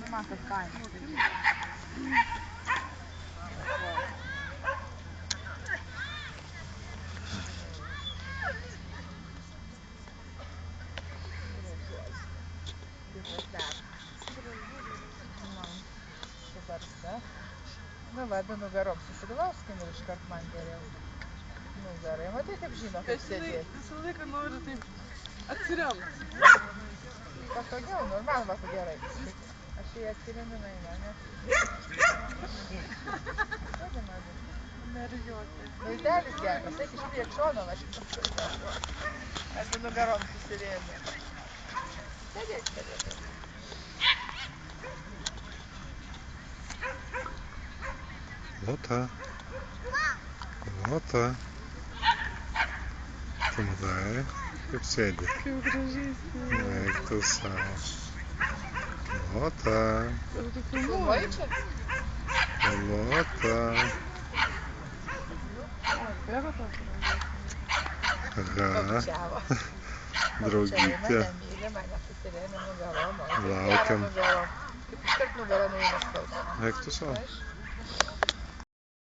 Нема так файно. Nu, vada, garom susigalvos, kai ir iškart man geriau. Nu, gerai, matai, kaip žino, kaip sėdėti. Visą laiką noriu taip atsiremti. Patogiau, nu, ir man va gerai. Aš jį atsiremiu, ne? Sėdė, matai. Nerjuoti. Vaizdelis geras, eik iš priekšono, aš pasakau. Aš su nugarom susirėmė. Sėdėk. Lota. Pamatai, kaip sėdi. Kaip gražiai sėdi. Eik tu savo. Lota. Filmuoji čia? Lota. Aha. Draugytė. Laukiam. Kaip iškart nugarą nueina skausmas. Eik tu savo.